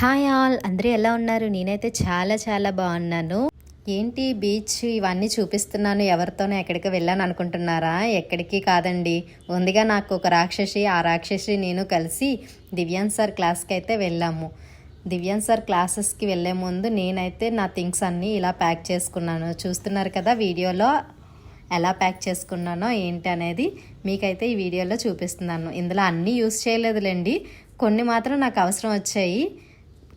Hi all, అందరూ ఎలా ఉన్నారు? నేనైతే చాలా చాలా బాగున్నాను. ఏంటి బీచ్ ఇవన్నీ చూపిస్తున్నాను, ఎవరితోనో ఎక్కడికి వెళ్ళాను అనుకుంటున్నారా? ఎక్కడికి కాదండి, ఉందిగా నాకు ఒక రాక్షసి. ఆ రాక్షసి నేను కలిసి దివ్యాన్ సార్ క్లాస్కి అయితే వెళ్ళాము. దివ్యాన్ సార్ క్లాసెస్కి వెళ్ళే ముందు నేనైతే నా థింగ్స్ అన్నీ ఇలా ప్యాక్ చేసుకున్నాను. చూస్తున్నారు కదా వీడియోలో ఎలా ప్యాక్ చేసుకున్నానో ఏంటి అనేది మీకైతే ఈ వీడియోలో చూపిస్తున్నాను. ఇందులో అన్నీ యూస్ చేయలేదులేండి, కొన్ని మాత్రం నాకు అవసరం వచ్చాయి.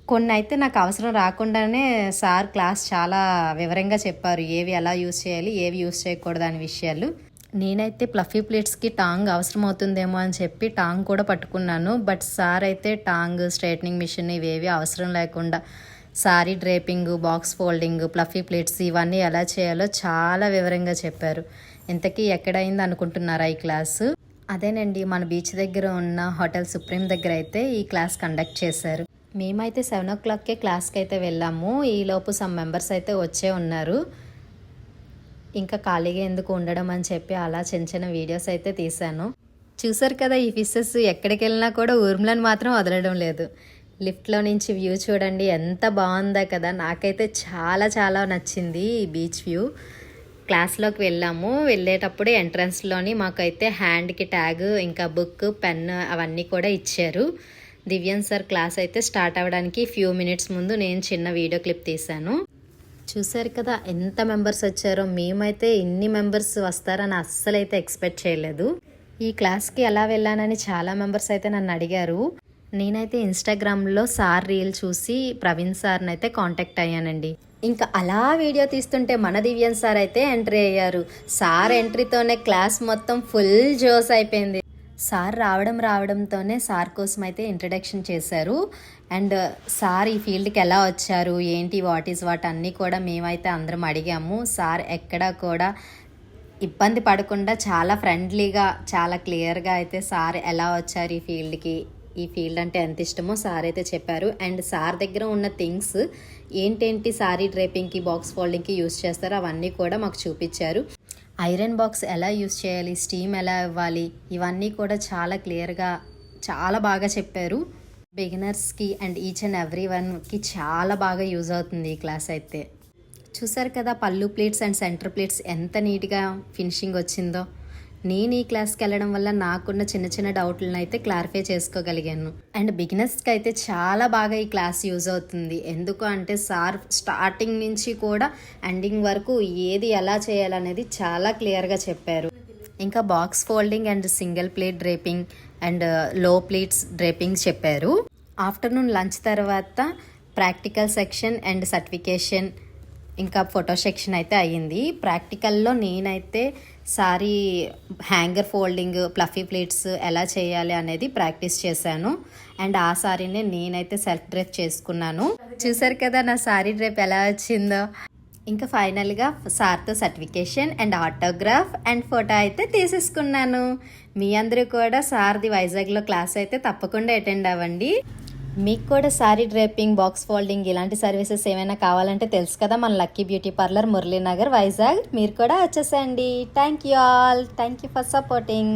కొన్ని అయితే నాకు అవసరం రాకుండానే సార్ క్లాస్ చాలా వివరంగా చెప్పారు, ఏవి ఎలా యూస్ చేయాలి, ఏవి యూస్ చేయకూడదు అనే విషయాలు. నేనైతే ప్లఫీ ప్లేట్స్కి టాంగ్ అవసరం అవుతుందేమో అని చెప్పి టాంగ్ కూడా పట్టుకున్నాను. బట్ సార్ అయితే టాంగ్, స్ట్రైట్నింగ్ మిషన్ ఇవేవి అవసరం లేకుండా sorry draping, box folding, fluffy plates ఇవన్నీ ఎలా చేయాలో చాలా వివరంగా చెప్పారు. ఇంతకీ ఎక్కడైంది అనుకుంటున్నారా ఈ క్లాసు? అదేనండి, మన బీచ్ దగ్గర ఉన్న హోటల్ సుప్రీం దగ్గర అయితే ఈ క్లాస్ కండక్ట్ చేశారు. మేమైతే 7 o'clockకే క్లాస్కి అయితే వెళ్ళాము. ఈలోపు సమ్ మెంబర్స్ అయితే వచ్చే ఉన్నారు. ఇంకా ఖాళీగా ఎందుకు ఉండడం అని చెప్పి అలా చిన్న చిన్న వీడియోస్ అయితే తీశాను. చూసారు కదా, ఈ ఫిషెస్ ఎక్కడికి వెళ్ళినా కూడా ఊర్మిలను మాత్రం వదలడం లేదు. లిఫ్ట్లో నుంచి వ్యూ చూడండి ఎంత బాగుందా కదా. నాకైతే చాలా చాలా నచ్చింది ఈ బీచ్ వ్యూ. క్లాస్లోకి వెళ్ళాము. వెళ్ళేటప్పుడు ఎంట్రన్స్లోని మాకైతే హ్యాండ్కి ట్యాగ్, ఇంకా బుక్, పెన్ అవన్నీ కూడా ఇచ్చారు. దివ్యాన్ సార్ క్లాస్ అయితే స్టార్ట్ అవ్వడానికి ఫ్యూ మినిట్స్ ముందు నేను చిన్న వీడియో క్లిప్ తీశాను. చూసారు కదా ఎంత మెంబర్స్ వచ్చారో. మేమైతే ఇన్ని మెంబర్స్ వస్తారని అస్సలైతే ఎక్స్పెక్ట్ చేయలేదు. ఈ క్లాస్కి ఎలా వెళ్ళానని చాలా మెంబర్స్ అయితే నన్ను అడిగారు. నేనైతే ఇన్స్టాగ్రామ్లో సార్ రీల్ చూసి ప్రవీణ్ సార్ని అయితే కాంటాక్ట్ అయ్యానండి. ఇంకా అలా వీడియో తీస్తుంటే మన దివ్యాన్ సార్ అయితే ఎంట్రీ అయ్యారు. సార్ ఎంట్రీతోనే క్లాస్ మొత్తం ఫుల్ జోస్ అయిపోయింది. సార్ రావడంతోనే సార్ కోసం అయితే ఇంట్రడక్షన్ చేశారు. అండ్ సార్ ఈ ఫీల్డ్కి ఎలా వచ్చారు, ఏంటి, వాట్ ఈజ్ వాట్ అన్నీ కూడా మేమైతే అందరం అడిగాము. సార్ ఎక్కడా కూడా ఇబ్బంది పడకుండా చాలా ఫ్రెండ్లీగా, చాలా క్లియర్గా అయితే సార్ ఎలా వచ్చారు ఈ ఫీల్డ్కి, ఈ ఫీల్డ్ అంటే ఎంత ఇష్టమో సార్ అయితే చెప్పారు. అండ్ సార్ దగ్గర ఉన్న థింగ్స్ ఏంటేంటి సారీ డ్రేపింగ్కి, బాక్స్ ఫోల్డింగ్కి యూస్ చేస్తారో అవన్నీ కూడా మాకు చూపించారు. ఐరన్ బాక్స్ ఎలా యూస్ చేయాలి, స్టీమ్ ఎలా ఇవ్వాలి, ఇవన్నీ కూడా చాలా క్లియర్గా చాలా బాగా చెప్పారు. బిగినర్స్కి అండ్ ఈచ్ అండ్ ఎవ్రీ వన్కి చాలా బాగా యూజ్ అవుతుంది ఈ క్లాస్ అయితే. చూసారు కదా పళ్ళు ప్లేట్స్ అండ్ సెంటర్ ప్లేట్స్ ఎంత నీట్గా ఫినిషింగ్ వచ్చిందో. నేను ఈ క్లాస్కి వెళ్ళడం వల్ల నాకున్న చిన్న చిన్న డౌట్లను అయితే క్లారిఫై చేసుకోగలిగాను. అండ్ బిగినర్స్కి అయితే చాలా బాగా ఈ క్లాస్ యూజ్ అవుతుంది. ఎందుకు అంటే సార్ స్టార్టింగ్ నుంచి కూడా ఎండింగ్ వరకు ఏది ఎలా చేయాలనేది చాలా క్లియర్గా చెప్పారు. ఇంకా box folding and single plate draping and లో ప్లేట్స్ డ్రేపింగ్ చెప్పారు. ఆఫ్టర్నూన్ లంచ్ తర్వాత ప్రాక్టికల్ సెక్షన్ అండ్ సర్టిఫికేషన్, ఇంకా ఫోటో సెక్షన్ అయితే అయ్యింది. ప్రాక్టికల్లో నేనైతే sorry hanger folding, fluffy plates ఎలా చేయాలి అనేది ప్రాక్టీస్ చేశాను. అండ్ ఆ సారీనే నేనైతే సెల్ఫ్ డ్రేప్ చేసుకున్నాను. చూసారు కదా నా సారీ డ్రేప్ ఎలా వచ్చిందో. ఇంకా ఫైనల్గా సార్తో certification and autograph and photo అయితే తీసేసుకున్నాను. మీ అందరూ కూడా సార్ది వైజాగ్లో క్లాస్ అయితే తప్పకుండా అటెండ్ అవ్వండి. మీకు కూడా సారీ డ్రేపింగ్, బాక్స్ ఫోల్డింగ్ ఇలాంటి సర్వీసెస్ ఏమైనా కావాలంటే తెలుసు కదా, మన lucky beauty parlour, Muralinagar, Vizag. మీరు కూడా వచ్చేసేయండి. Thank you all, thank you for supporting.